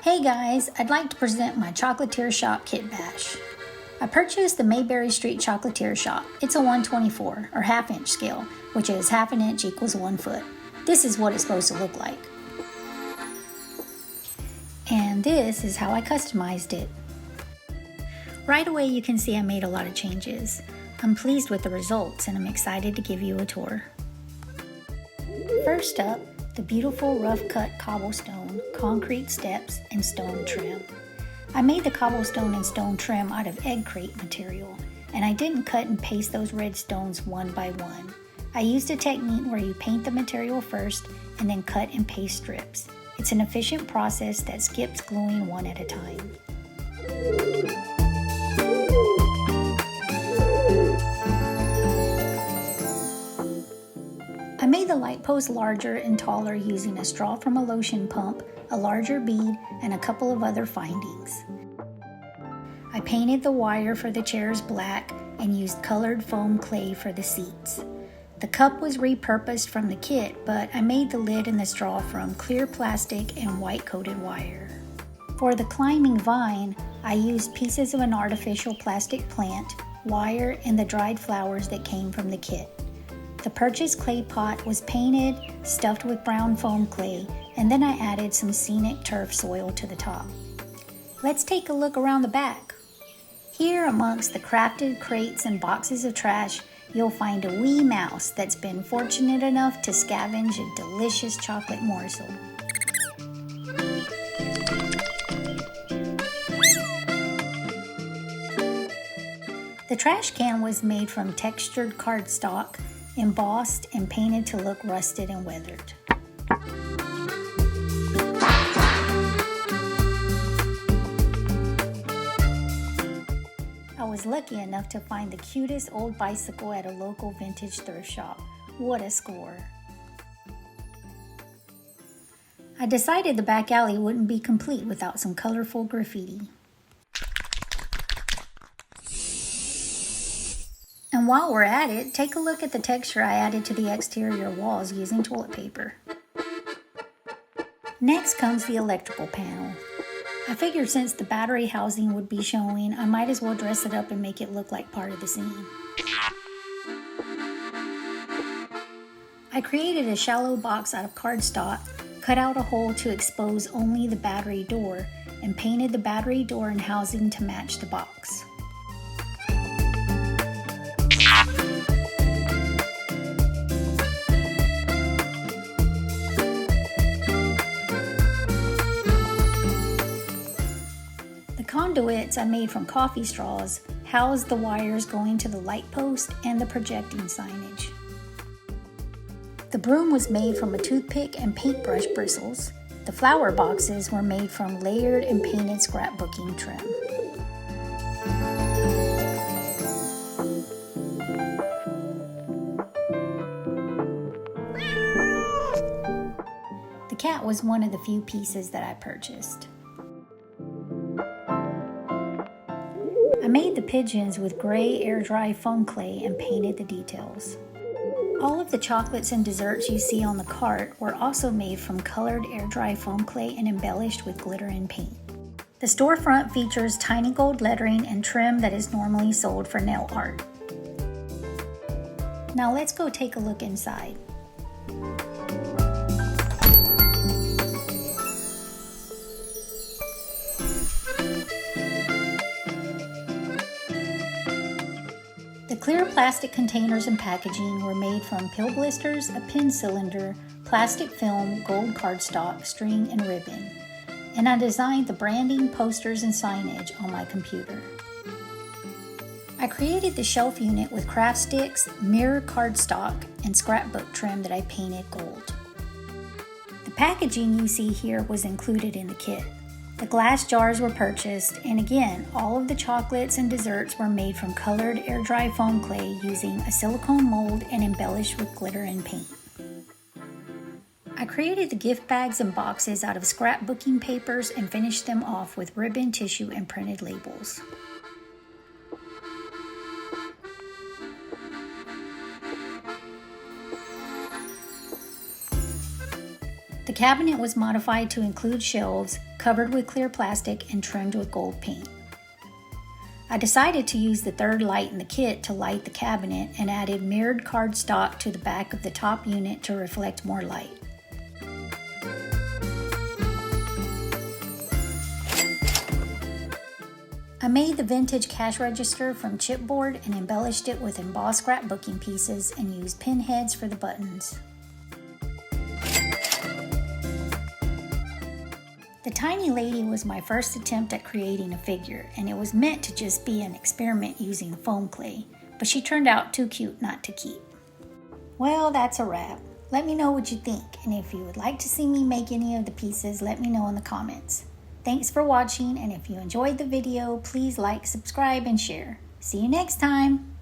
Hey guys, I'd like to present my Chocolatier Shop kit bash. I purchased the Mayberry Street Chocolatier Shop. It's a 1/24 or half-inch scale, which is half an inch equals 1 foot. This is what it's supposed to look like. And this is how I customized it. Right away you can see I made a lot of changes. I'm pleased with the results and I'm excited to give you a tour. First up, the beautiful rough cut cobblestone, concrete steps, and stone trim. I made the cobblestone and stone trim out of egg crate material, and I didn't cut and paste those red stones one by one. I used a technique where you paint the material first and then cut and paste strips. It's an efficient process that skips gluing one at a time. I made the light post larger and taller using a straw from a lotion pump, a larger bead, and a couple of other findings. I painted the wire for the chairs black and used colored foam clay for the seats. The cup was repurposed from the kit, but I made the lid and the straw from clear plastic and white coated wire. For the climbing vine, I used pieces of an artificial plastic plant, wire, and the dried flowers that came from the kit. The purchased clay pot was painted, stuffed with brown foam clay, and then I added some scenic turf soil to the top. Let's take a look around the back. Here amongst the crafted crates and boxes of trash, you'll find a wee mouse that's been fortunate enough to scavenge a delicious chocolate morsel. The trash can was made from textured cardstock, embossed and painted to look rusted and weathered. I was lucky enough to find the cutest old bicycle at a local vintage thrift shop. What a score! I decided the back alley wouldn't be complete without some colorful graffiti. And while we're at it, take a look at the texture I added to the exterior walls using toilet paper. Next comes the electrical panel. I figured since the battery housing would be showing, I might as well dress it up and make it look like part of the scene. I created a shallow box out of cardstock, cut out a hole to expose only the battery door, and painted the battery door and housing to match the box. Conduits I made from coffee straws housed the wires going to the light post and the projecting signage. The broom was made from a toothpick and paintbrush bristles. The flower boxes were made from layered and painted scrapbooking trim. The cat was one of the few pieces that I purchased. I made the pigeons with gray air-dry foam clay and painted the details. All of the chocolates and desserts you see on the cart were also made from colored air-dry foam clay and embellished with glitter and paint. The storefront features tiny gold lettering and trim that is normally sold for nail art. Now let's go take a look inside. The clear plastic containers and packaging were made from pill blisters, a pin cylinder, plastic film, gold cardstock, string, and ribbon. And I designed the branding, posters, and signage on my computer. I created the shelf unit with craft sticks, mirror cardstock, and scrapbook trim that I painted gold. The packaging you see here was included in the kit. The glass jars were purchased, and again, all of the chocolates and desserts were made from colored air-dry foam clay using a silicone mold and embellished with glitter and paint. I created the gift bags and boxes out of scrapbooking papers and finished them off with ribbon, tissue, and printed labels. The cabinet was modified to include shelves, covered with clear plastic and trimmed with gold paint. I decided to use the third light in the kit to light the cabinet and added mirrored cardstock to the back of the top unit to reflect more light. I made the vintage cash register from chipboard and embellished it with embossed scrapbooking pieces and used pin heads for the buttons. The tiny lady was my first attempt at creating a figure, and it was meant to just be an experiment using foam clay, but she turned out too cute not to keep. Well, that's a wrap. Let me know what you think, and if you would like to see me make any of the pieces, let me know in the comments. Thanks for watching, and if you enjoyed the video, please like, subscribe, and share. See you next time!